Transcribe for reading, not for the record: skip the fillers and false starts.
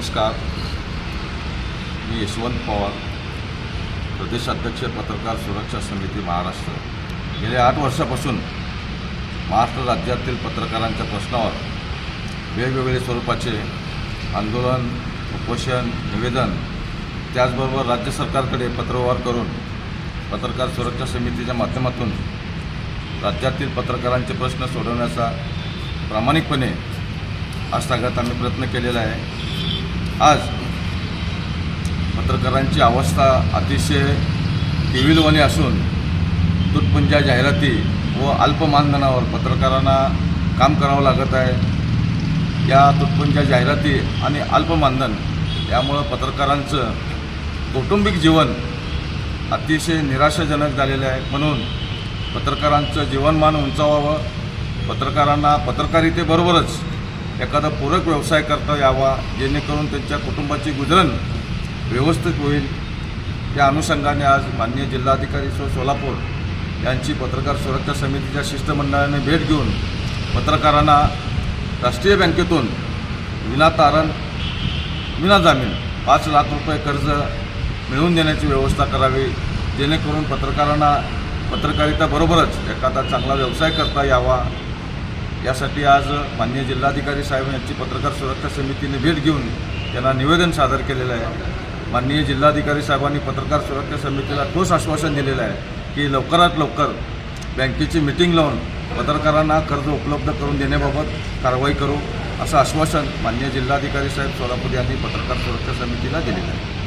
नमस्कार, मी यशवंत पवार, प्रदेशाध्यक्ष पत्रकार सुरक्षा समिती महाराष्ट्र। गेल्या 8 वर्षापासून महाराष्ट्र राज्यातील पत्रकारांच्या प्रश्नावर वेगवेगळे स्वरूपाचे आंदोलन, उपोषण, निवेदन, त्याचबरोबर राज्य सरकारकडे पत्रव्यवहार करून पत्रकार सुरक्षा समितीच्या माध्यमातून राज्यातील पत्रकारांचे प्रश्न सोडवण्याचा प्रामाणिकपणे आजतागत आम्ही प्रयत्न केलेला आहे। आज पत्रकारांची अवस्था अतिशय केविलवाणी असून तुटपुंज्या जाहिराती व अल्प मानधनावर पत्रकारांना काम करावं लागत आहे। या तुटपुंज्या जाहिराती आणि अल्प मानधन यामुळं पत्रकारांचं कौटुंबिक जीवन अतिशय निराशाजनक झालेलं आहे। म्हणून पत्रकारांचं जीवनमान उंचावावं, पत्रकारांना पत्रकारितेबरोबरच एखादा पूरक व्यवसाय करता यावा, जेणेकरून त्यांच्या कुटुंबाची गुजरण व्यवस्थित होईल। त्या अनुषंगाने आज माननीय जिल्हाधिकारी सोलापूर यांची पत्रकार सुरक्षा समितीच्या शिष्टमंडळाने भेट घेऊन पत्रकारांना राष्ट्रीय बँकेतून विनातारण विना जामीन 5 लाख रुपये कर्ज मिळवून देण्याची व्यवस्था करावी, जेणेकरून पत्रकारांना पत्रकारितेबरोबरच एखादा चांगला व्यवसाय करता यावा। यासाठी आज माननीय जिल्हाधिकारी साहेब यांची पत्रकार सुरक्षा समितीने भेट घेऊन त्यांना निवेदन सादर केलेलं आहे। माननीय जिल्हाधिकारी साहेबांनी पत्रकार सुरक्षा समितीला ठोस आश्वासन दिलेलं आहे की लवकरात लवकर बँकेची मीटिंग लावून पत्रकारांना कर्ज उपलब्ध करून देण्याबाबत कारवाई करू, असं आश्वासन माननीय जिल्हाधिकारी साहेब सोलापूर यांनी पत्रकार सुरक्षा समितीला दिलेलं आहे।